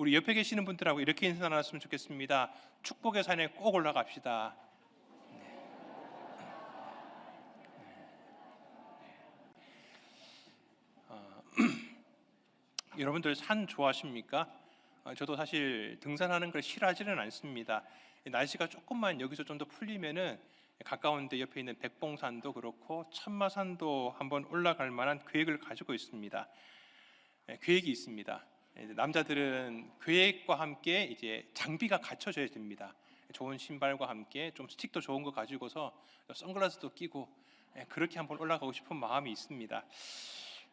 우리 옆에 계시는 분들하고 이렇게 인사 나눴으면 좋겠습니다. 축복의 산에 꼭 올라갑시다. 여러분들 산 좋아하십니까? 저도 사실 등산하는 걸 싫어하지는 않습니다. 날씨가 조금만 여기서 좀 더 풀리면은 가까운데 옆에 있는 백봉산도 그렇고 천마산도 한번 올라갈 만한 계획을 가지고 있습니다. 계획이 있습니다. 남자들은 계획과 함께 이제 장비가 갖춰져야 됩니다. 좋은 신발과 함께 좀 스틱도 좋은 거 가지고서 선글라스도 끼고 그렇게 한번 올라가고 싶은 마음이 있습니다.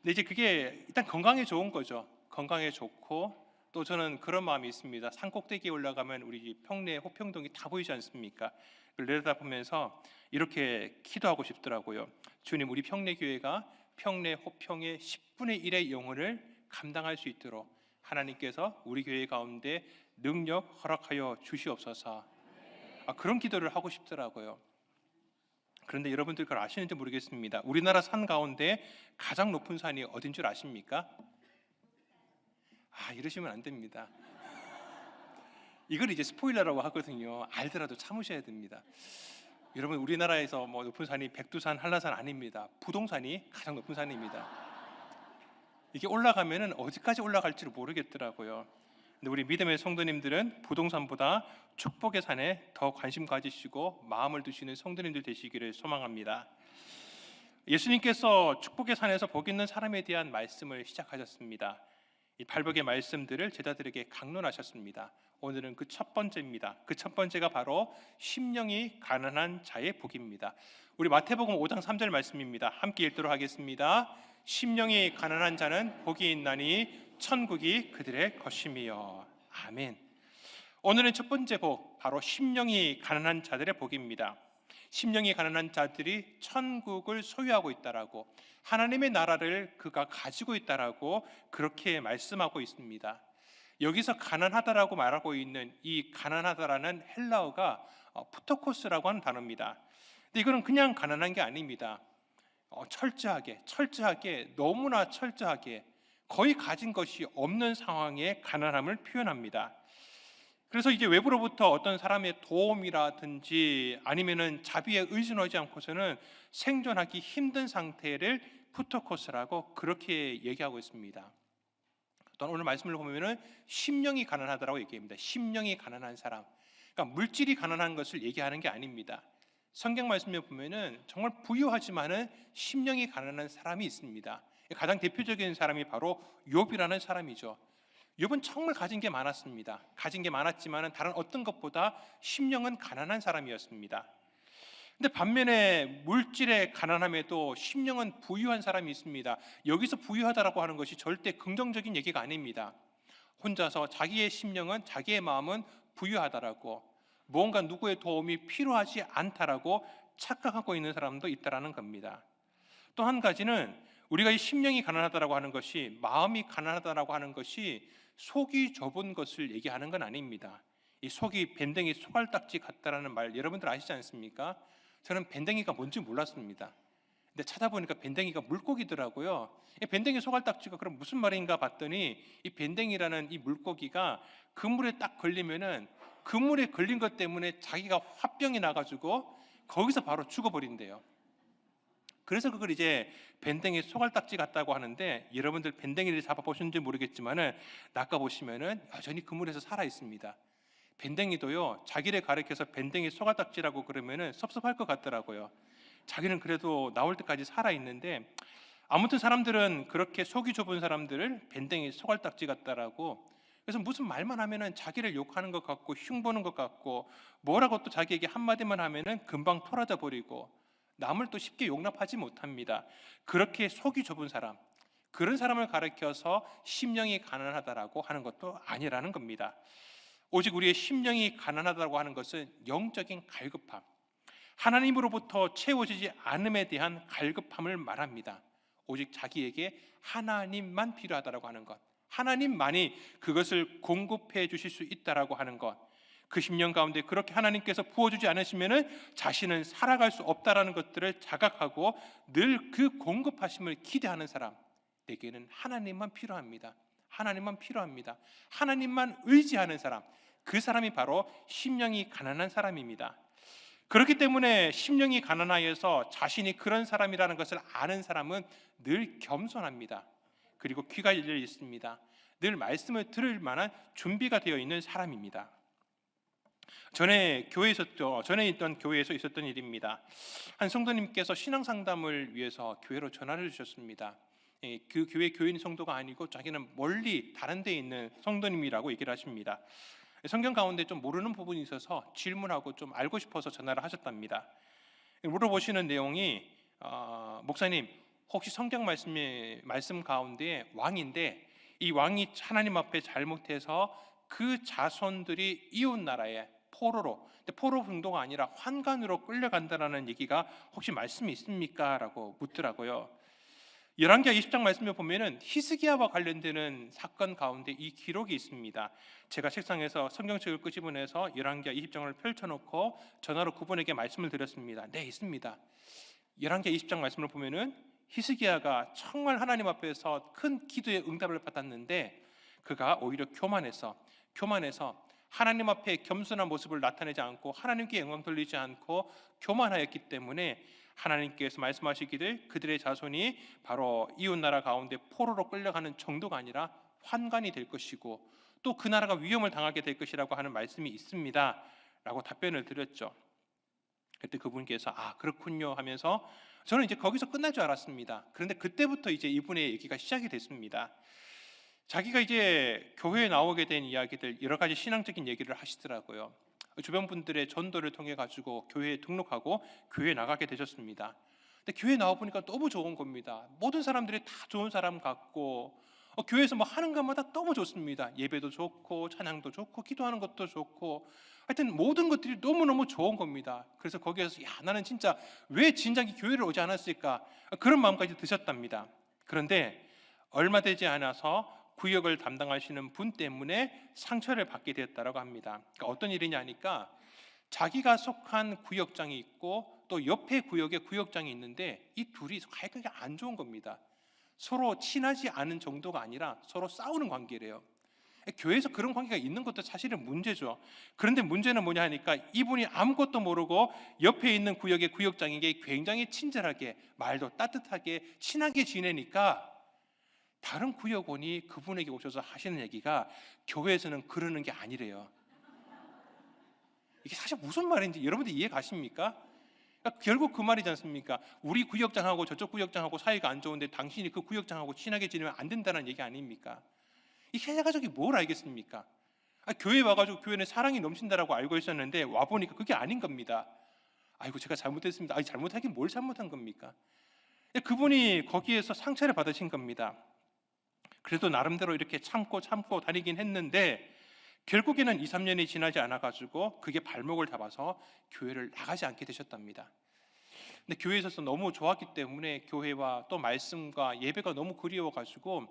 근데 이제 그게 일단 건강에 좋은 거죠. 건강에 좋고 또 저는 그런 마음이 있습니다. 산 꼭대기에 올라가면 우리 평내 호평동이 다 보이지 않습니까? 그걸 내려다보면서 이렇게 기도하고 싶더라고요. 주님, 우리 평내교회가 평내 호평의 10분의 1의 영혼을 감당할 수 있도록 하나님께서 우리 교회 가운데 능력 허락하여 주시옵소서. 그런 기도를 하고 싶더라고요. 그런데 여러분들 그걸 아시는지 모르겠습니다. 우리나라 산 가운데 가장 높은 산이 어딘 줄 아십니까? 이러시면 안 됩니다. 이걸 이제 스포일러라고 하거든요. 알더라도 참으셔야 됩니다. 여러분, 우리나라에서 높은 산이 백두산, 한라산 아닙니다. 부동산이 가장 높은 산입니다. 이게 올라가면은 어디까지 올라갈지를 모르겠더라고요. 근데 우리 믿음의 성도님들은 부동산보다 축복의 산에 더 관심 가지시고 마음을 두시는 성도님들 되시기를 소망합니다. 예수님께서 축복의 산에서 복 있는 사람에 대한 말씀을 시작하셨습니다. 이 팔복의 말씀들을 제자들에게 강론하셨습니다. 오늘은 그 첫 번째입니다. 그 첫 번째가 바로 심령이 가난한 자의 복입니다. 우리 마태복음 5장 3절 말씀입니다. 함께 읽도록 하겠습니다. 심령이 가난한 자는 복이 있나니 천국이 그들의 것임이요. 아멘. 오늘은 첫 번째 복, 바로 심령이 가난한 자들의 복입니다. 심령이 가난한 자들이 천국을 소유하고 있다라고, 하나님의 나라를 그가 가지고 있다라고 그렇게 말씀하고 있습니다. 여기서 가난하다라고 말하고 있는 이 가난하다라는 헬라어가 푸토코스라고 하는 단어입니다. 근데 이거는 그냥 가난한 게 아닙니다. 철저하게 너무나 철저하게 거의 가진 것이 없는 상황의 가난함을 표현합니다. 그래서 이제 외부로부터 어떤 사람의 도움이라든지 아니면은 자비에 의존하지 않고서는 생존하기 힘든 상태를 푸토코스라고 그렇게 얘기하고 있습니다. 또한 오늘 말씀을 보면은 심령이 가난하다라고 얘기합니다. 심령이 가난한 사람, 그러니까 물질이 가난한 것을 얘기하는 게 아닙니다. 성경 말씀에 보면은 정말 부유하지만은 심령이 가난한 사람이 있습니다. 가장 대표적인 사람이 바로 욥이라는 사람이죠. 욥은 정말 가진 게 많았습니다. 가진 게 많았지만은 다른 어떤 것보다 심령은 가난한 사람이었습니다. 근데 반면에 물질의 가난함에도 심령은 부유한 사람이 있습니다. 여기서 부유하다라고 하는 것이 절대 긍정적인 얘기가 아닙니다. 혼자서 자기의 심령은, 자기의 마음은 부유하다라고, 무언가 누구의 도움이 필요하지 않다라고 착각하고 있는 사람도 있다라는 겁니다. 또 한 가지는 우리가 이 심령이 가난하다라고 하는 것이, 마음이 가난하다라고 하는 것이 속이 좁은 것을 얘기하는 건 아닙니다. 이 속이 밴댕이 소갈딱지 같다라는 말 여러분들 아시지 않습니까? 저는 밴댕이가 뭔지 몰랐습니다. 근데 찾아보니까 밴댕이가 물고기더라고요. 이 밴댕이 소갈딱지가 그럼 무슨 말인가 봤더니 이 밴댕이라는 이 물고기가 그물에 딱 걸리면은 그물에 걸린 것 때문에 자기가 화병이 나가지고 거기서 바로 죽어버린대요. 그래서 그걸 이제 밴댕이 소갈딱지 같다고 하는데, 여러분들 밴댕이를 잡아보셨는지 모르겠지만은 낚아보시면은 여전히 그물에서 살아 있습니다. 밴댕이도요, 자기를 가리켜서 밴댕이 소갈딱지라고 그러면은 섭섭할 것 같더라고요. 자기는 그래도 나올 때까지 살아 있는데, 아무튼 사람들은 그렇게 속이 좁은 사람들을 밴댕이 소갈딱지 같다라고, 그래서 무슨 말만 하면은 자기를 욕하는 것 같고 흉보는 것 같고, 뭐라고 또 자기에게 한마디만 하면은 금방 토라져 버리고 남을 또 쉽게 용납하지 못합니다. 그렇게 속이 좁은 사람, 그런 사람을 가리켜서 심령이 가난하다라고 하는 것도 아니라는 겁니다. 오직 우리의 심령이 가난하다고 하는 것은 영적인 갈급함, 하나님으로부터 채워지지 않음에 대한 갈급함을 말합니다. 오직 자기에게 하나님만 필요하다라고 하는 것, 하나님만이 그것을 공급해 주실 수 있다라고 하는 것, 그 심령 가운데 그렇게 하나님께서 부어주지 않으시면은 자신은 살아갈 수 없다라는 것들을 자각하고 늘 그 공급하심을 기대하는 사람, 내게는 하나님만 필요합니다. 하나님만 필요합니다. 하나님만 의지하는 사람, 그 사람이 바로 심령이 가난한 사람입니다. 그렇기 때문에 심령이 가난하여서 자신이 그런 사람이라는 것을 아는 사람은 늘 겸손합니다. 그리고 귀가 열려 있습니다. 늘 말씀을 들을 만한 준비가 되어 있는 사람입니다. 전에 있던 교회에서 있었던 일입니다. 한 성도님께서 신앙 상담을 위해서 교회로 전화를 주셨습니다. 그 교회 교인 성도가 아니고 자기는 멀리 다른 데 있는 성도님이라고 얘기를 하십니다. 성경 가운데 좀 모르는 부분이 있어서 질문하고 좀 알고 싶어서 전화를 하셨답니다. 물어보시는 내용이 목사님, 혹시 성경 말씀 가운데 왕인데 이 왕이 하나님 앞에 잘못해서 그 자손들이 이웃 나라에 포로 중도가 아니라 환관으로 끌려간다라는 얘기가 혹시 말씀이 있습니까? 라고 묻더라고요. 열왕기하 20장 말씀에 보면은 히스기야와 관련되는 사건 가운데 이 기록이 있습니다. 제가 책상에서 성경책을 끄집어내서 열왕기하 20장을 펼쳐놓고 전화로 그분에게 말씀을 드렸습니다. 네, 있습니다. 열왕기하 20장 말씀을 보면은 히스기야가 정말 하나님 앞에서 큰 기도의 응답을 받았는데 그가 오히려 교만해서 하나님 앞에 겸손한 모습을 나타내지 않고 하나님께 영광 돌리지 않고 교만하였기 때문에 하나님께서 말씀하시기를 그들의 자손이 바로 이웃 나라 가운데 포로로 끌려가는 정도가 아니라 환관이 될 것이고 또 그 나라가 위험을 당하게 될 것이라고 하는 말씀이 있습니다 라고 답변을 드렸죠. 그때 그분께서 그렇군요 하면서 저는 이제 거기서 끝날 줄 알았습니다. 그런데 그때부터 이제 이분의 얘기가 시작이 됐습니다. 자기가 이제 교회에 나오게 된 이야기들, 여러 가지 신앙적인 얘기를 하시더라고요. 주변 분들의 전도를 통해 가지고 교회에 등록하고 교회에 나가게 되셨습니다. 근데 교회 나와 보니까 너무 좋은 겁니다. 모든 사람들이 다 좋은 사람 같고 교회에서 뭐 하는 것마다 너무 좋습니다. 예배도 좋고 찬양도 좋고 기도하는 것도 좋고 하여튼 모든 것들이 너무너무 좋은 겁니다. 그래서 거기에서 나는 진짜 왜 진작에 교회를 오지 않았을까 그런 마음까지 드셨답니다. 그런데 얼마 되지 않아서 구역을 담당하시는 분 때문에 상처를 받게 되었다고 합니다. 그러니까 어떤 일이냐 하니까 자기가 속한 구역장이 있고 또 옆에 구역에 구역장이 있는데 이 둘이 관계가 안 좋은 겁니다. 서로 친하지 않은 정도가 아니라 서로 싸우는 관계래요. 교회에서 그런 관계가 있는 것도 사실은 문제죠. 그런데 문제는 뭐냐 하니까 이분이 아무것도 모르고 옆에 있는 구역의 구역장에게 굉장히 친절하게 말도 따뜻하게 친하게 지내니까 다른 구역원이 그분에게 오셔서 하시는 얘기가 교회에서는 그러는 게 아니래요. 이게 사실 무슨 말인지 여러분들 이해 가십니까? 그러니까 결국 그 말이지 않습니까? 우리 구역장하고 저쪽 구역장하고 사이가 안 좋은데 당신이 그 구역장하고 친하게 지내면 안 된다는 얘기 아닙니까? 이 해가족이 뭘 알겠습니까? 교회 와가지고 교회는 사랑이 넘친다라고 알고 있었는데 와보니까 그게 아닌 겁니다. 아이고 제가 잘못했습니다. 잘못하긴 뭘 잘못한 겁니까? 그분이 거기에서 상처를 받으신 겁니다. 그래도 나름대로 이렇게 참고 다니긴 했는데 결국에는 2, 3년이 지나지 않아가지고 그게 발목을 잡아서 교회를 나가지 않게 되셨답니다. 근데 교회에 있어서 너무 좋았기 때문에 교회와 또 말씀과 예배가 너무 그리워가지고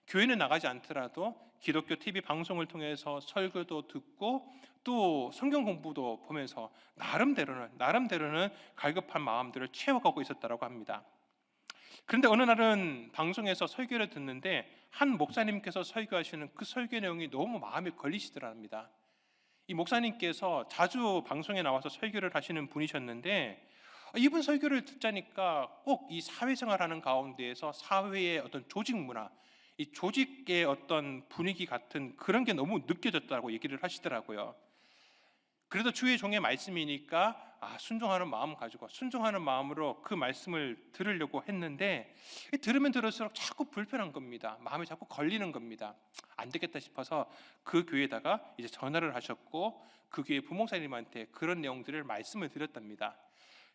교회는 나가지 않더라도 기독교 TV 방송을 통해서 설교도 듣고 또 성경 공부도 보면서 나름대로는 갈급한 마음들을 채워가고 있었다고 합니다. 그런데 어느 날은 방송에서 설교를 듣는데 한 목사님께서 설교하시는 그 설교 내용이 너무 마음에 걸리시더랍니다. 이 목사님께서 자주 방송에 나와서 설교를 하시는 분이셨는데 이분 설교를 듣자니까 꼭 이 사회생활하는 가운데에서 사회의 어떤 조직 문화, 이 조직의 어떤 분위기 같은 그런 게 너무 느껴졌다고 얘기를 하시더라고요. 그래도 주의 종의 말씀이니까 순종하는 마음 가지고 순종하는 마음으로 그 말씀을 들으려고 했는데 들으면 들을수록 자꾸 불편한 겁니다. 마음이 자꾸 걸리는 겁니다. 안 되겠다 싶어서 그 교회에다가 이제 전화를 하셨고 그 교회 부목사님한테 그런 내용들을 말씀을 드렸답니다.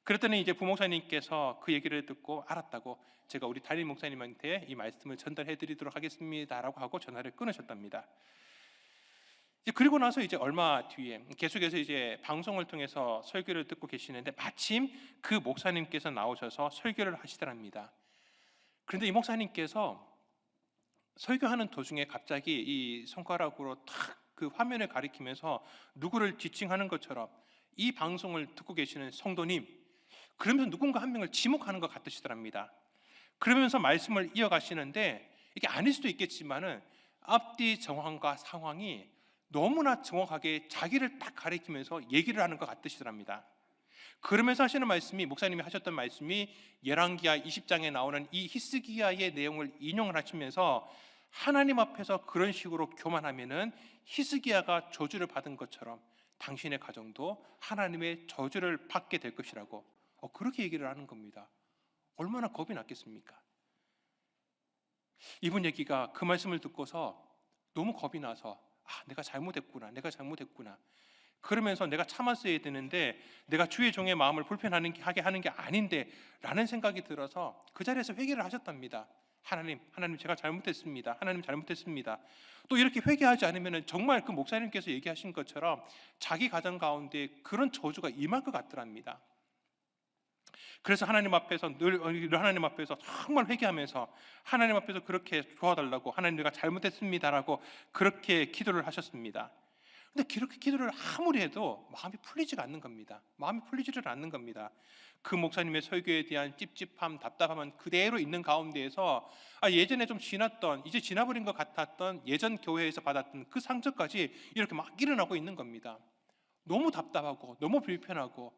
그랬더니 이제 부목사님께서 그 얘기를 듣고 알았다고 제가 우리 담임 목사님한테 이 말씀을 전달해 드리도록 하겠습니다라고 하고 전화를 끊으셨답니다. 그리고 나서 이제 얼마 뒤에 계속해서 이제 방송을 통해서 설교를 듣고 계시는데 마침 그 목사님께서 나오셔서 설교를 하시더랍니다. 그런데 이 목사님께서 설교하는 도중에 갑자기 이 손가락으로 탁 그 화면을 가리키면서 누구를 지칭하는 것처럼 이 방송을 듣고 계시는 성도님, 그러면서 누군가 한 명을 지목하는 것 같으시더랍니다. 그러면서 말씀을 이어가시는데 이게 아닐 수도 있겠지만은 앞뒤 정황과 상황이 너무나 정확하게 자기를 딱 가리키면서 얘기를 하는 것 같으시더랍니다. 그러면서 하시는 말씀이, 목사님이 하셨던 말씀이 열왕기하 20장에 나오는 이 히스기야의 내용을 인용을 하시면서 하나님 앞에서 그런 식으로 교만하면은 히스기야가 저주를 받은 것처럼 당신의 가정도 하나님의 저주를 받게 될 것이라고 그렇게 얘기를 하는 겁니다. 얼마나 겁이 났겠습니까? 이분 얘기가 그 말씀을 듣고서 너무 겁이 나서 내가 잘못했구나. 그러면서 내가 참았어야 되는데 내가 주의 종의 마음을 불편하게 하는 게 아닌데 라는 생각이 들어서 그 자리에서 회개를 하셨답니다. 하나님 제가 잘못했습니다. 하나님 잘못했습니다. 또 이렇게 회개하지 않으면 정말 그 목사님께서 얘기하신 것처럼 자기 가정 가운데 그런 저주가 임할 것 같더랍니다. 그래서 하나님 앞에서 늘 하나님 앞에서 정말 회개하면서 하나님 앞에서 그렇게 도와달라고, 하나님 내가 잘못했습니다라고 그렇게 기도를 하셨습니다. 근데 그렇게 기도를 아무리 해도 마음이 풀리지가 않는 겁니다. 마음이 풀리지를 않는 겁니다. 그 목사님의 설교에 대한 찝찝함, 답답함은 그대로 있는 가운데에서 예전에 좀 지났던, 이제 지나버린 것 같았던 예전 교회에서 받았던 그 상처까지 이렇게 막 일어나고 있는 겁니다. 너무 답답하고 너무 불편하고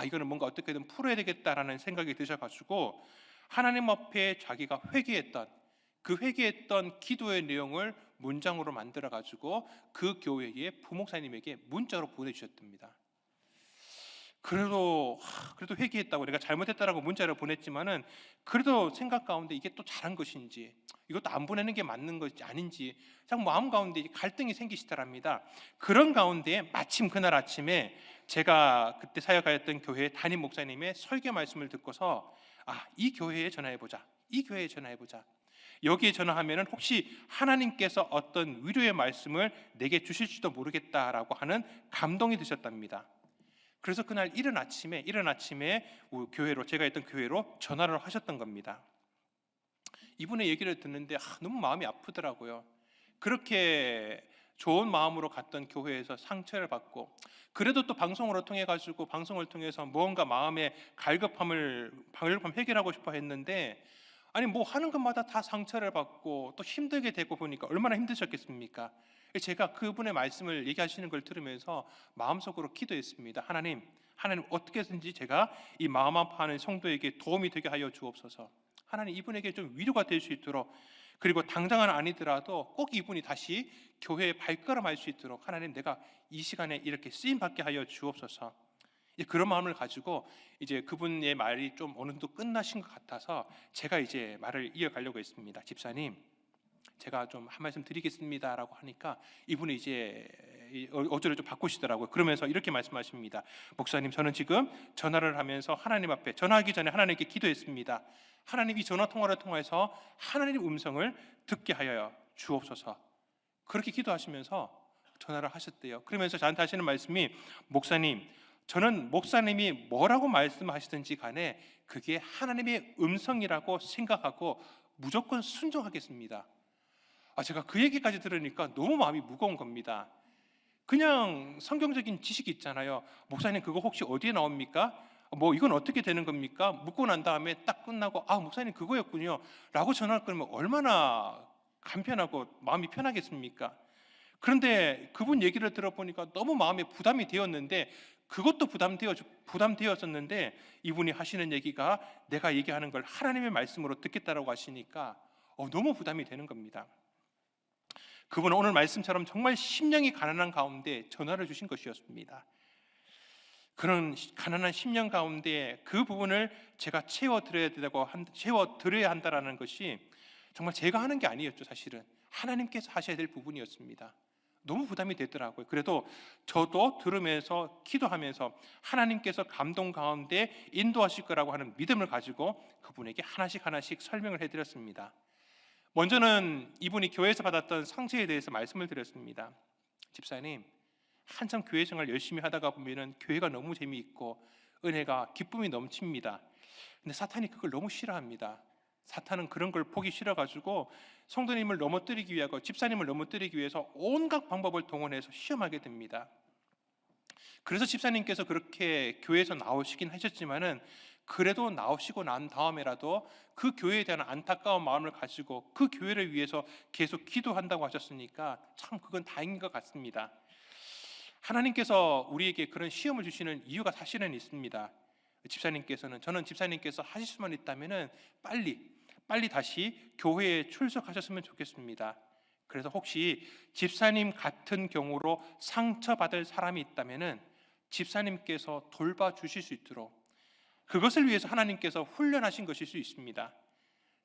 이거는 뭔가 어떻게든 풀어야 되겠다라는 생각이 드셔가지고 하나님 앞에 자기가 그 회개했던 기도의 내용을 문장으로 만들어가지고 그 교회의 부목사님에게 문자로 보내주셨답니다. 그래도 회개했다고, 내가 잘못했다라고 문자를 보냈지만은 그래도 생각 가운데 이게 또 잘한 것인지, 이것도 안 보내는 게 맞는 것인지 아닌지 참 마음 가운데 갈등이 생기시더랍니다. 그런 가운데 마침 그날 아침에 제가 그때 사역하였던 교회 담임 목사님의 설교 말씀을 듣고서 이 교회에 전화해보자. 여기에 전화하면은 혹시 하나님께서 어떤 위로의 말씀을 내게 주실지도 모르겠다라고 하는 감동이 드셨답니다. 그래서 그날 이른 아침에 교회로, 제가 있던 교회로 전화를 하셨던 겁니다. 이분의 얘기를 듣는데 너무 마음이 아프더라고요. 그렇게 좋은 마음으로 갔던 교회에서 상처를 받고, 그래도 또 방송을 통해서 무언가 마음의 갈급함 해결하고 싶어 했는데 뭐 하는 것마다 다 상처를 받고 또 힘들게 되고 보니까 얼마나 힘드셨겠습니까? 제가 그분의 말씀을 얘기하시는 걸 들으면서 마음속으로 기도했습니다. 하나님 어떻게든지 제가 이 마음 아파하는 성도에게 도움이 되게 하여 주옵소서. 하나님 이분에게 좀 위로가 될 수 있도록, 그리고 당장은 아니더라도 꼭 이분이 다시 교회에 발걸음할 수 있도록 하나님 내가 이 시간에 이렇게 쓰임 받게 하여 주옵소서. 그런 마음을 가지고 이제 그분의 말이 좀 어느 정도 끝나신 것 같아서 제가 이제 말을 이어가려고 했습니다. 집사님, 제가 좀 한 말씀 드리겠습니다라고 하니까 이분이 이제 어조를 좀 바꾸시더라고요. 그러면서 이렇게 말씀하십니다. 목사님, 저는 지금 전화를 하면서 하나님 앞에, 전화하기 전에 하나님께 기도했습니다. 하나님 이 전화 통화를 통해서 하나님 음성을 듣게 하여 주옵소서. 그렇게 기도하시면서 전화를 하셨대요. 그러면서 저한테 하시는 말씀이, 목사님, 저는 목사님이 뭐라고 말씀하시든지 간에 그게 하나님의 음성이라고 생각하고 무조건 순종하겠습니다. 제가 그 얘기까지 들으니까 너무 마음이 무거운 겁니다. 그냥 성경적인 지식이 있잖아요. 목사님 그거 혹시 어디에 나옵니까? 이건 어떻게 되는 겁니까? 묻고 난 다음에 딱 끝나고 목사님 그거였군요 라고 전화를 끊으면 얼마나 간편하고 마음이 편하겠습니까? 그런데 그분 얘기를 들어보니까 너무 마음에 부담이 되었는데, 그것도 부담되었었는데 이분이 하시는 얘기가 내가 얘기하는 걸 하나님의 말씀으로 듣겠다라고 하시니까 너무 부담이 되는 겁니다. 그분은 오늘 말씀처럼 정말 심령이 가난한 가운데 전화를 주신 것이었습니다. 그런 가난한 심령 가운데 그 부분을 제가 채워드려야 한다라는 것이 정말 제가 하는 게 아니었죠. 사실은 하나님께서 하셔야 될 부분이었습니다. 너무 부담이 되더라고요. 그래도 저도 들으면서 기도하면서 하나님께서 감동 가운데 인도하실 거라고 하는 믿음을 가지고 그분에게 하나씩 설명을 해드렸습니다. 먼저는 이분이 교회에서 받았던 상처에 대해서 말씀을 드렸습니다. 집사님, 한참 교회 생활 열심히 하다가 보면은 교회가 너무 재미있고 은혜가 기쁨이 넘칩니다. 근데 사탄이 그걸 너무 싫어합니다. 사탄은 그런 걸 보기 싫어가지고 성도님을 넘어뜨리기 위하고 집사님을 넘어뜨리기 위해서 온갖 방법을 동원해서 시험하게 됩니다. 그래서 집사님께서 그렇게 교회에서 나오시긴 하셨지만은 그래도 나오시고 난 다음에라도 그 교회에 대한 안타까운 마음을 가지고 그 교회를 위해서 계속 기도한다고 하셨으니까 참 그건 다행인 것 같습니다. 하나님께서 우리에게 그런 시험을 주시는 이유가 사실은 있습니다. 저는 집사님께서 하실 수만 있다면은 빨리 다시 교회에 출석하셨으면 좋겠습니다. 그래서 혹시 집사님 같은 경우로 상처받을 사람이 있다면은 집사님께서 돌봐주실 수 있도록, 그것을 위해서 하나님께서 훈련하신 것일 수 있습니다.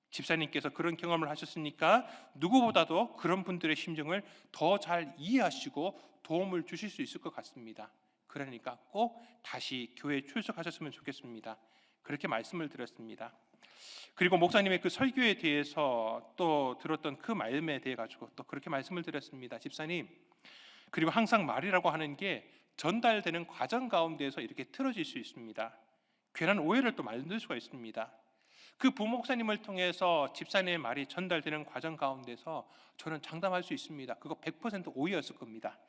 집사님께서 그런 경험을 하셨으니까 누구보다도 그런 분들의 심정을 더 잘 이해하시고 도움을 주실 수 있을 것 같습니다. 그러니까 꼭 다시 교회에 출석하셨으면 좋겠습니다. 그렇게 말씀을 드렸습니다. 그리고 목사님의 그 설교에 대해서 또 들었던 그 말씀에 대해 가지고 또 그렇게 말씀을 드렸습니다. 집사님, 그리고 항상 말이라고 하는 게 전달되는 과정 가운데에서 이렇게 틀어질 수 있습니다. 괜한 오해를 또 만들 수가 있습니다. 그 부목사님을 통해서 집사님의 말이 전달되는 과정 가운데서 저는 장담할 수 있습니다. 그거 100% 오해였을 겁니다.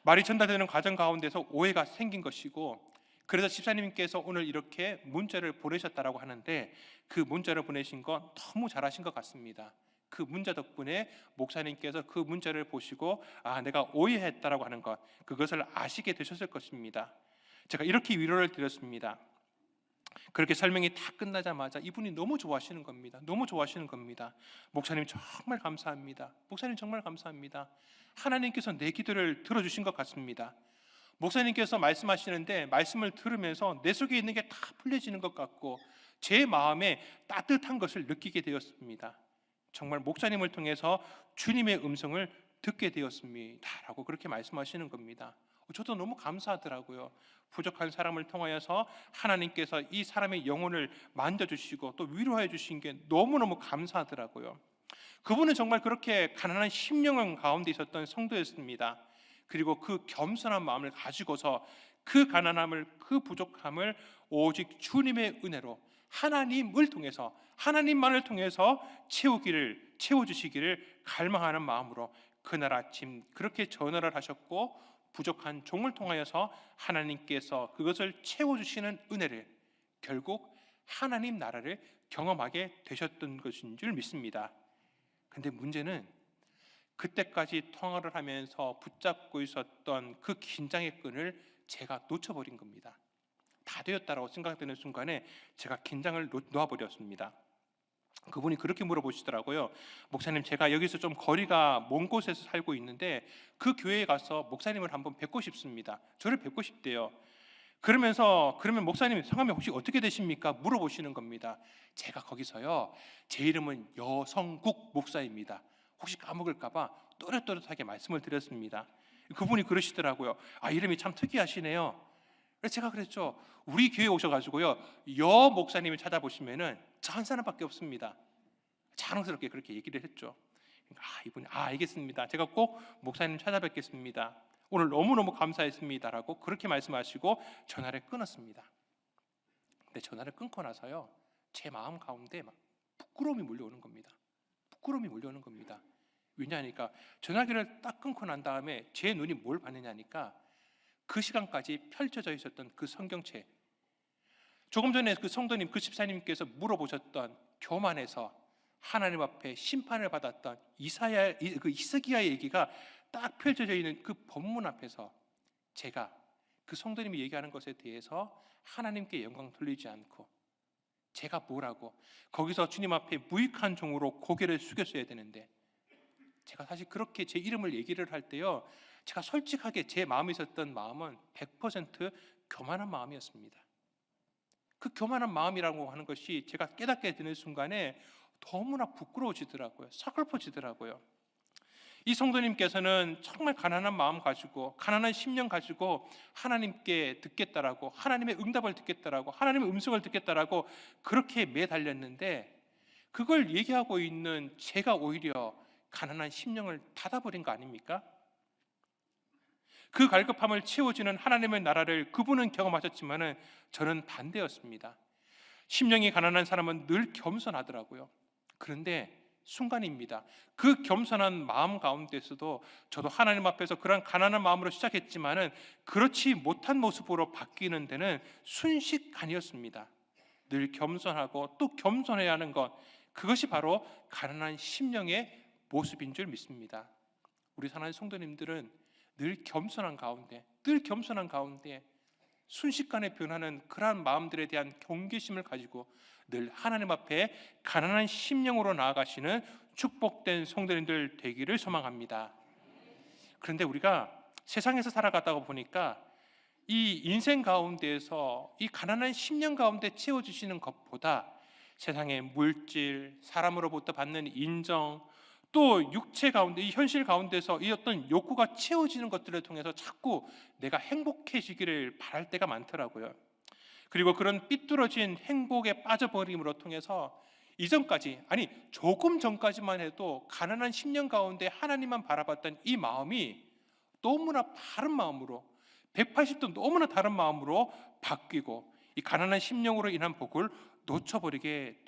말이 전달되는 과정 가운데서 오해가 생긴 것이고, 그래서 집사님께서 오늘 이렇게 문자를 보내셨다라고 하는데 그 문자를 보내신 건 너무 잘하신 것 같습니다. 그 문자 덕분에 목사님께서 그 문자를 보시고 내가 오해했다라고 하는 것, 그것을 아시게 되셨을 것입니다. 제가 이렇게 위로를 드렸습니다. 그렇게 설명이 다 끝나자마자 이분이 너무 좋아하시는 겁니다. 너무 좋아하시는 겁니다. 목사님 정말 감사합니다. 목사님 정말 감사합니다. 하나님께서 내 기도를 들어주신 것 같습니다. 목사님께서 말씀하시는데 말씀을 들으면서 내 속에 있는 게 다 풀려지는 것 같고 제 마음에 따뜻한 것을 느끼게 되었습니다. 정말 목사님을 통해서 주님의 음성을 듣게 되었습니다 라고 그렇게 말씀하시는 겁니다. 저도 너무 감사하더라고요. 부족한 사람을 통하여서 하나님께서 이 사람의 영혼을 만져주시고 또 위로해 주신 게 너무너무 감사하더라고요. 그분은 정말 그렇게 가난한 심령 가운데 있었던 성도였습니다. 그리고 그 겸손한 마음을 가지고서 그 가난함을, 그 부족함을 오직 주님의 은혜로 하나님을 통해서, 하나님만을 통해서 채워주시기를 갈망하는 마음으로 그날 아침 그렇게 전화를 하셨고, 부족한 종을 통하여서 하나님께서 그것을 채워주시는 은혜를, 결국 하나님 나라를 경험하게 되셨던 것인 줄 믿습니다. 근데 문제는 그때까지 통화를 하면서 붙잡고 있었던 그 긴장의 끈을 제가 놓쳐버린 겁니다. 다 되었다라고 생각되는 순간에 제가 긴장을 놓아버렸습니다. 그분이 그렇게 물어보시더라고요. 목사님, 제가 여기서 좀 거리가 먼 곳에서 살고 있는데 그 교회에 가서 목사님을 한번 뵙고 싶습니다. 저를 뵙고 싶대요. 그러면 목사님 성함이 혹시 어떻게 되십니까? 물어보시는 겁니다. 제가 거기서요, 제 이름은 여성국 목사입니다. 혹시 까먹을까봐 또렷또렷하게 말씀을 드렸습니다. 그분이 그러시더라고요. 이름이 참 특이하시네요. 그래서 제가 그랬죠. 우리 교회 오셔가지고요, 여 목사님을 찾아보시면은 저 한 사람밖에 없습니다. 자랑스럽게 그렇게 얘기를 했죠. 이분이 알겠습니다. 제가 꼭 목사님 찾아뵙겠습니다. 오늘 너무너무 감사했습니다라고 그렇게 말씀하시고 전화를 끊었습니다. 근데 전화를 끊고 나서요, 제 마음 가운데 막 부끄러움이 몰려오는 겁니다. 부끄러움이 몰려오는 겁니다. 왜냐하니까 전화기를 딱 끊고 난 다음에 제 눈이 뭘 봤느냐니까 그 시간까지 펼쳐져 있었던 그 성경책, 조금 전에 그 성도님, 그 집사님께서 물어보셨던 교만에서 하나님 앞에 심판을 받았던 히스기야의 얘기가 딱 펼쳐져 있는 그 본문 앞에서 제가 그 성도님이 얘기하는 것에 대해서 하나님께 영광 돌리지 않고 제가 뭐라고 거기서 주님 앞에 무익한 종으로 고개를 숙였어야 되는데, 제가 사실 그렇게 제 이름을 얘기를 할 때요, 제가 솔직하게 제 마음에 있었던 마음은 100% 교만한 마음이었습니다. 그 교만한 마음이라고 하는 것이 제가 깨닫게 되는 순간에 너무나 부끄러워지더라고요. 서글퍼지더라고요. 이 성도님께서는 정말 가난한 마음 가지고, 가난한 심령 가지고 하나님께 듣겠다라고, 하나님의 응답을 듣겠다라고, 하나님의 음성을 듣겠다라고 그렇게 매달렸는데, 그걸 얘기하고 있는 제가 오히려 가난한 심령을 닫아버린 거 아닙니까? 그 갈급함을 채워주는 하나님의 나라를 그분은 경험하셨지만은 저는 반대였습니다. 심령이 가난한 사람은 늘 겸손하더라고요. 그런데 순간입니다. 그 겸손한 마음 가운데서도 저도 하나님 앞에서 그런 가난한 마음으로 시작했지만은 그렇지 못한 모습으로 바뀌는 데는 순식간이었습니다. 늘 겸손하고 또 겸손해야 하는 것, 그것이 바로 가난한 심령의 모습인 줄 믿습니다. 우리 사랑하는 성도님들은 늘 겸손한 가운데 순식간에 변하는 그러한 마음들에 대한 경계심을 가지고 늘 하나님 앞에 가난한 심령으로 나아가시는 축복된 성도님들 되기를 소망합니다. 그런데 우리가 세상에서 살아가다가 보니까 이 인생 가운데에서 이 가난한 심령 가운데 채워주시는 것보다 세상의 물질, 사람으로부터 받는 인정, 또 육체 가운데, 이 현실 가운데서 이 어떤 욕구가 채워지는 것들을 통해서 자꾸 내가 행복해지기를 바랄 때가 많더라고요. 그리고 그런 삐뚤어진 행복에 빠져버림으로 통해서 이전까지, 아니 조금 전까지만 해도 가난한 심령 가운데 하나님만 바라봤던 이 마음이 너무나 다른 마음으로, 180도 너무나 다른 마음으로 바뀌고 이 가난한 심령으로 인한 복을 놓쳐버리게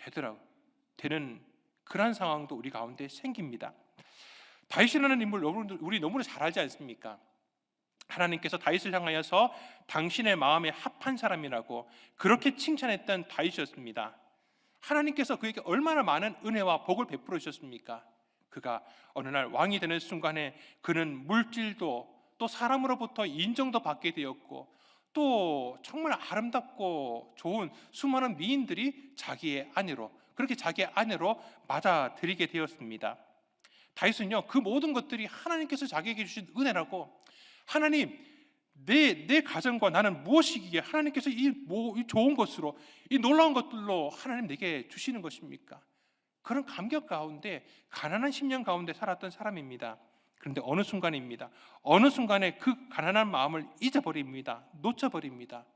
되는 그런 상황도 우리 가운데 생깁니다. 다윗이라는 인물 우리 너무나 잘 알지 않습니까? 하나님께서 다윗을 향하여서 당신의 마음에 합한 사람이라고 그렇게 칭찬했던 다윗이었습니다. 하나님께서 그에게 얼마나 많은 은혜와 복을 베풀어 주셨습니까? 그가 어느 날 왕이 되는 순간에 그는 물질도 또 사람으로부터 인정도 받게 되었고, 또 정말 아름답고 좋은 수많은 미인들이 그렇게 자기의 아내로 맞아들이게 되었습니다. 다윗은요, 그 모든 것들이 하나님께서 자기에게 주신 은혜라고, 하나님, 내 가정과 나는 무엇이기에 하나님께서 이 좋은 것으로, 이 놀라운 것들로 하나님 내게 주시는 것입니까? 그런 감격 가운데, 가난한 심령 가운데 살았던 사람입니다. 그런데 어느 순간에 그 가난한 마음을 잊어버립니다. 놓쳐버립니다.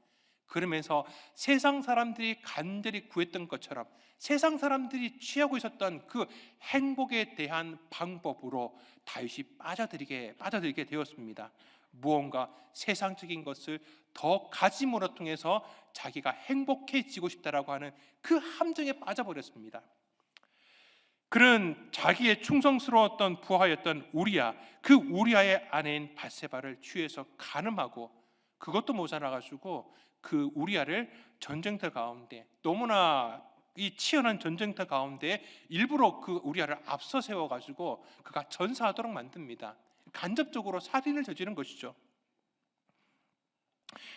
그러면서 세상 사람들이 간절히 구했던 것처럼 세상 사람들이 취하고 있었던 그 행복에 대한 방법으로 다윗이 빠져들게 되었습니다. 무언가 세상적인 것을 더 가짐으로 통해서 자기가 행복해지고 싶다라고 하는 그 함정에 빠져버렸습니다. 그는 자기의 충성스러웠던 부하였던 우리야, 그 우리야의 아내인 밧세바를 취해서 간음하고, 그것도 모자라가지고 그 우리야를 전쟁터 가운데, 너무나 이 치열한 전쟁터 가운데 일부러 그 우리야를 앞서 세워가지고 그가 전사하도록 만듭니다. 간접적으로 살인을 저지른 것이죠.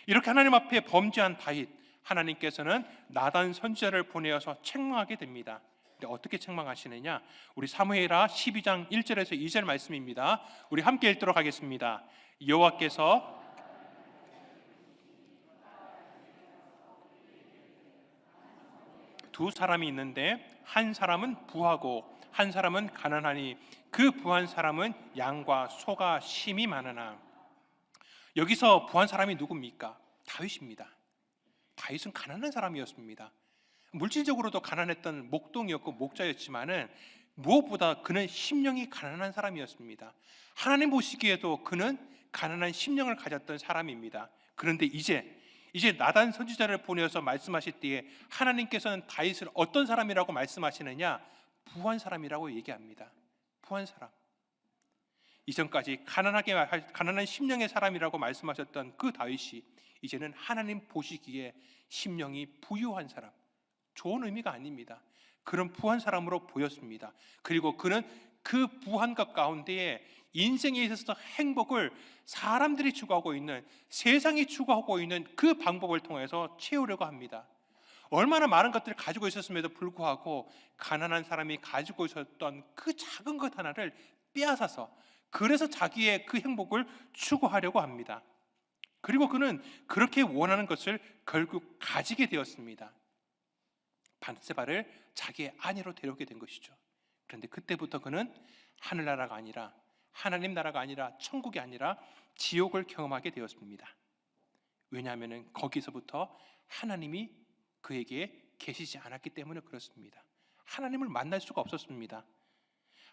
이렇게 하나님 앞에 범죄한 다윗, 하나님께서는 나단 선지자를 보내어서 책망하게 됩니다. 근데 어떻게 책망하시느냐? 우리 사무엘하 12장 1절에서 2절 말씀입니다. 우리 함께 읽도록 하겠습니다. 여호와께서 두 사람이 있는데 한 사람은 부하고 한 사람은 가난하니 그 부한 사람은 양과 소가 심히 많으나. 여기서 부한 사람이 누굽니까? 다윗입니다. 다윗은 가난한 사람이었습니다. 물질적으로도 가난했던 목동이었고 목자였지만은 무엇보다 그는 심령이 가난한 사람이었습니다. 하나님 보시기에도 그는 가난한 심령을 가졌던 사람입니다. 그런데 이제 나단 선지자를 보내어서 말씀하실 때에 하나님께서는 다윗을 어떤 사람이라고 말씀하시느냐? 부한 사람이라고 얘기합니다. 부한 사람. 이전까지 가난한 심령의 사람이라고 말씀하셨던 그 다윗이 이제는 하나님 보시기에 심령이 부유한 사람, 좋은 의미가 아닙니다. 그런 부한 사람으로 보였습니다. 그리고 그는 그 부한 것 가운데에 인생에 있어서 행복을 사람들이 추구하고 있는, 세상이 추구하고 있는 그 방법을 통해서 채우려고 합니다. 얼마나 많은 것들을 가지고 있었음에도 불구하고 가난한 사람이 가지고 있었던 그 작은 것 하나를 빼앗아서, 그래서 자기의 그 행복을 추구하려고 합니다. 그리고 그는 그렇게 원하는 것을 결국 가지게 되었습니다. 밧세바를 자기의 아내로 데려오게 된 것이죠. 그런데 그때부터 그는 하늘나라가 아니라, 하나님 나라가 아니라, 천국이 아니라 지옥을 경험하게 되었습니다. 왜냐하면 거기서부터 하나님이 그에게 계시지 않았기 때문에 그렇습니다. 하나님을 만날 수가 없었습니다.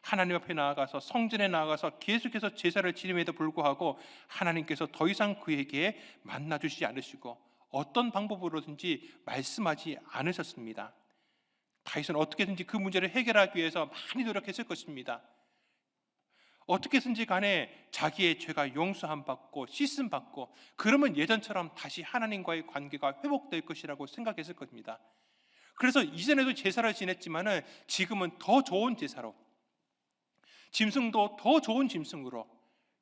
하나님 앞에 나아가서, 성전에 나아가서 계속해서 제사를 지름에도 불구하고 하나님께서 더 이상 그에게 만나주시지 않으시고 어떤 방법으로든지 말씀하지 않으셨습니다. 다윗은 어떻게든지 그 문제를 해결하기 위해서 많이 노력했을 것입니다. 어떻게든지 간에 자기의 죄가 용서함 받고 씻음 받고, 그러면 예전처럼 다시 하나님과의 관계가 회복될 것이라고 생각했을 겁니다. 그래서 이전에도 제사를 지냈지만은 지금은 더 좋은 제사로, 짐승도 더 좋은 짐승으로,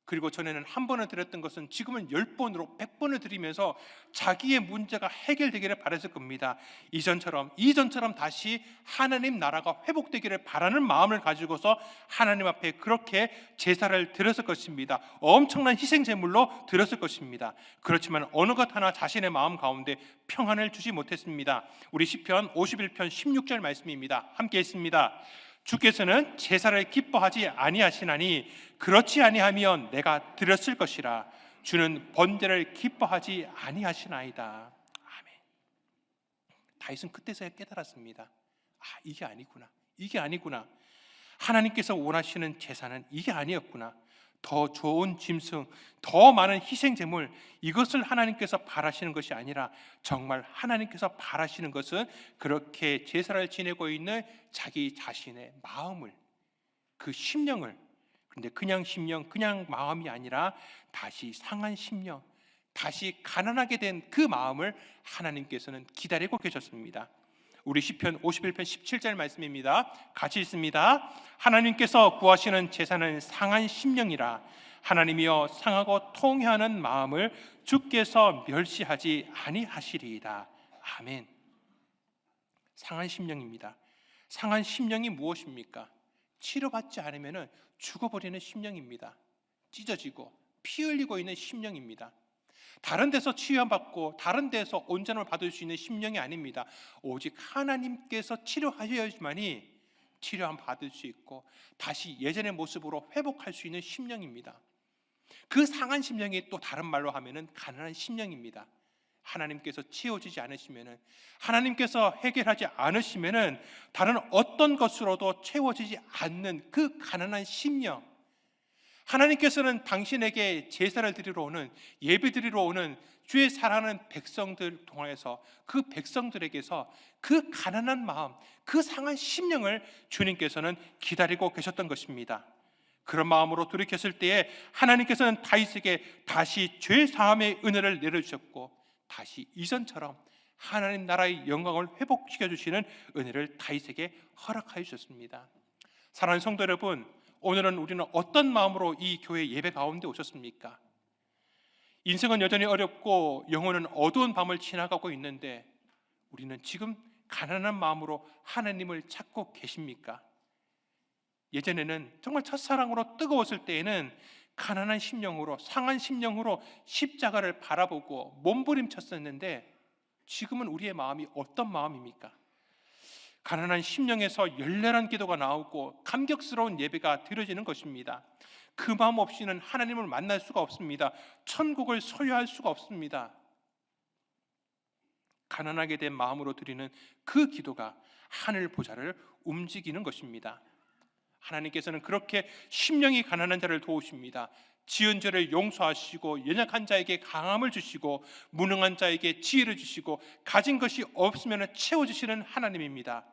그리고 전에는 한 번을 드렸던 것은 지금은 10번으로 100번을 드리면서 자기의 문제가 해결되기를 바랬을 겁니다. 이전처럼 다시 하나님 나라가 회복되기를 바라는 마음을 가지고서 하나님 앞에 그렇게 제사를 드렸을 것입니다. 엄청난 희생 제물로 드렸을 것입니다. 그렇지만 어느 것 하나 자신의 마음 가운데 평안을 주지 못했습니다. 우리 시편 51편 16절 말씀입니다. 함께 읽습니다. 주께서는 제사를 기뻐하지 아니하시나니 그렇지 아니하면 내가 드렸을 것이라. 주는 번제를 기뻐하지 아니하시나이다. 아멘. 다윗은 그때서야 깨달았습니다. 이게 아니구나. 하나님께서 원하시는 제사는 이게 아니었구나. 더 좋은 짐승, 더 많은 희생 제물, 이것을 하나님께서 바라시는 것이 아니라 정말 하나님께서 바라시는 것은 그렇게 제사를 지내고 있는 자기 자신의 마음을, 그 심령을, 그런데 그냥 심령, 그냥 마음이 아니라 다시 상한 심령, 다시 가난하게 된 그 마음을 하나님께서는 기다리고 계셨습니다. 우리 시편 51편 17절 말씀입니다. 같이 읽습니다. 하나님께서 구하시는 제사는 상한 심령이라. 하나님이여 상하고 통회하는 마음을 주께서 멸시하지 아니하시리이다. 아멘. 상한 심령입니다. 상한 심령이 무엇입니까? 치료받지 않으면 죽어버리는 심령입니다. 찢어지고 피 흘리고 있는 심령입니다. 다른 데서 치유받고 다른 데서 온전을 받을 수 있는 심령이 아닙니다. 오직 하나님께서 치료하셔야지만이 치료함 받을 수 있고 다시 예전의 모습으로 회복할 수 있는 심령입니다. 그 상한 심령이 또 다른 말로 하면은 가난한 심령입니다. 하나님께서 치워지지 않으시면은, 하나님께서 해결하지 않으시면은 다른 어떤 것으로도 채워지지 않는 그 가난한 심령, 하나님께서는 당신에게 제사를 드리러 오는, 예배 드리러 오는 주의 사랑하는 백성들 통해서 그 백성들에게서 그 가난한 마음, 그 상한 심령을 주님께서는 기다리고 계셨던 것입니다. 그런 마음으로 돌이켰을 때에 하나님께서는 다윗에게 다시 죄 사함의 은혜를 내려주셨고 다시 이전처럼 하나님 나라의 영광을 회복시켜 주시는 은혜를 다윗에게 허락하여 주셨습니다. 사랑하는 성도 여러분, 오늘은 우리는 어떤 마음으로 이 교회 예배 가운데 오셨습니까? 인생은 여전히 어렵고 영혼은 어두운 밤을 지나가고 있는데 우리는 지금 가난한 마음으로 하나님을 찾고 계십니까? 예전에는 정말 첫사랑으로 뜨거웠을 때에는 가난한 심령으로, 상한 심령으로 십자가를 바라보고 몸부림쳤었는데 지금은 우리의 마음이 어떤 마음입니까? 가난한 심령에서 열렬한 기도가 나오고 감격스러운 예배가 드려지는 것입니다. 그 마음 없이는 하나님을 만날 수가 없습니다. 천국을 소유할 수가 없습니다. 가난하게 된 마음으로 드리는 그 기도가 하늘 보좌를 움직이는 것입니다. 하나님께서는 그렇게 심령이 가난한 자를 도우십니다. 지은 죄를 용서하시고 연약한 자에게 강함을 주시고 무능한 자에게 지혜를 주시고 가진 것이 없으면 채워주시는 하나님입니다.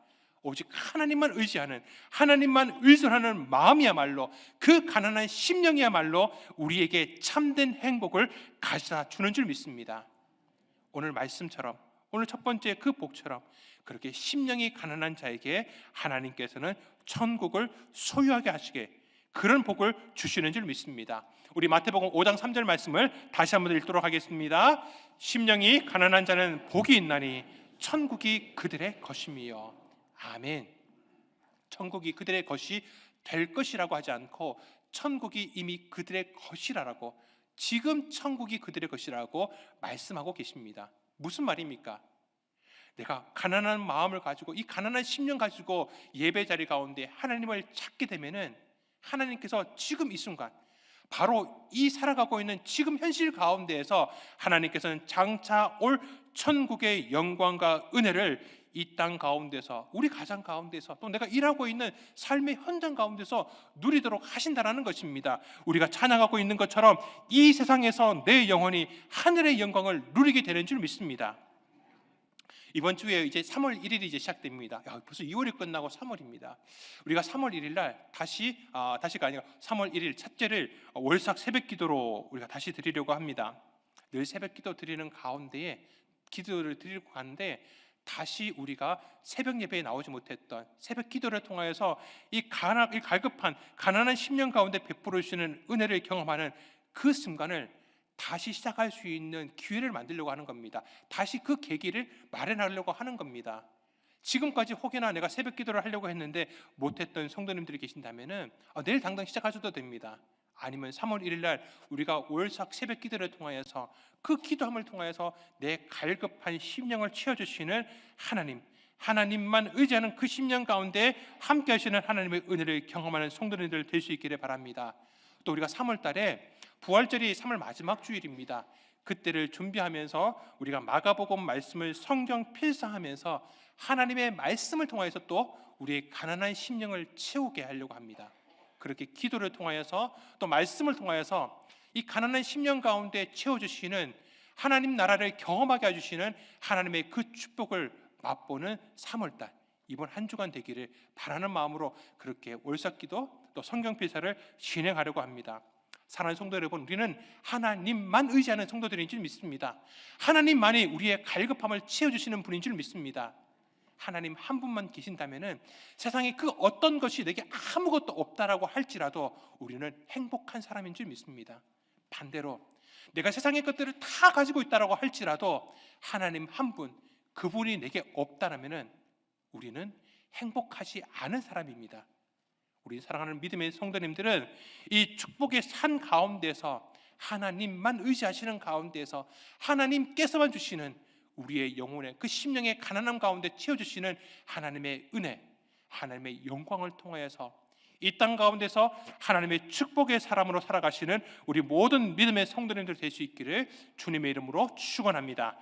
오직 하나님만 의지하는, 하나님만 의존하는 마음이야말로, 그 가난한 심령이야말로 우리에게 참된 행복을 가져다 주는 줄 믿습니다. 오늘 말씀처럼, 오늘 첫 번째 그 복처럼 그렇게 심령이 가난한 자에게 하나님께서는 천국을 소유하게 하시게, 그런 복을 주시는 줄 믿습니다. 우리 마태복음 5장 3절 말씀을 다시 한번 읽도록 하겠습니다. 심령이 가난한 자는 복이 있나니 천국이 그들의 것임이요. 아멘. 천국이 그들의 것이 될 것이라고 하지 않고 천국이 이미 그들의 것이라고, 지금 천국이 그들의 것이라고 말씀하고 계십니다. 무슨 말입니까? 내가 가난한 마음을 가지고, 이 가난한 심령 가지고 예배 자리 가운데 하나님을 찾게 되면은 하나님께서 지금 이 순간, 바로 이 살아가고 있는 지금 현실 가운데에서 하나님께서는 장차 올 천국의 영광과 은혜를 이 땅 가운데서, 우리 가정 가운데서, 또 내가 일하고 있는 삶의 현장 가운데서 누리도록 하신다라는 것입니다. 우리가 찬양하고 있는 것처럼 이 세상에서 내 영혼이 하늘의 영광을 누리게 되는 줄 믿습니다. 이번 주에 이제 3월 1일이 이제 시작됩니다. 벌써 2월이 끝나고 3월입니다. 우리가 3월 1일 날 다시가 아니라 3월 1일 첫째를 월삭 새벽기도로 우리가 다시 드리려고 합니다. 늘 새벽기도 드리는 가운데에 기도를 드리고 가는데 다시 우리가 새벽 예배에 나오지 못했던 새벽 기도를 통하여서 이 갈급한 가난한 10년 가운데 베풀어 주시는 은혜를 경험하는 그 순간을 다시 시작할 수 있는 기회를 만들려고 하는 겁니다. 다시 그 계기를 마련하려고 하는 겁니다. 지금까지 혹여나 내가 새벽 기도를 하려고 했는데 못했던 성도님들이 계신다면 내일 당장 시작하셔도 됩니다. 아니면 3월 1일 날 우리가 월삭 새벽 기도를 통하여서 그 기도함을 통하여서 내 갈급한 심령을 채워주시는 하나님만 의지하는 그 심령 가운데 함께 하시는 하나님의 은혜를 경험하는 성도님들 될 수 있기를 바랍니다. 또 우리가 3월 달에 부활절이 3월 마지막 주일입니다. 그때를 준비하면서 우리가 마가복음 말씀을 성경 필사하면서 하나님의 말씀을 통하여서 또 우리의 가난한 심령을 채우게 하려고 합니다. 그렇게 기도를 통하여서 또 말씀을 통하여서 이 가난한 심령 가운데 채워주시는 하나님 나라를 경험하게 해주시는 하나님의 그 축복을 맛보는 3월달 이번 한 주간 되기를 바라는 마음으로 그렇게 월삭기도 또 성경필사를 진행하려고 합니다. 사랑하는 성도 여러분, 우리는 하나님만 의지하는 성도들인 줄 믿습니다. 하나님만이 우리의 갈급함을 채워주시는 분인 줄 믿습니다. 하나님 한 분만 계신다면 세상에 그 어떤 것이 내게 아무것도 없다라고 할지라도 우리는 행복한 사람인 줄 믿습니다. 반대로 내가 세상의 것들을 다 가지고 있다라고 할지라도 하나님 한 분, 그분이 내게 없다라면 우리는 행복하지 않은 사람입니다. 우리 사랑하는 믿음의 성도님들은 이 축복의 산 가운데서 하나님만 의지하시는 가운데서 하나님께서만 주시는 우리의 영혼의 그 심령의 가난함 가운데 채워주시는 하나님의 은혜, 하나님의 영광을 통하여서 이 땅 가운데서 하나님의 축복의 사람으로 살아가시는 우리 모든 믿음의 성도님들 될 수 있기를 주님의 이름으로 축원합니다.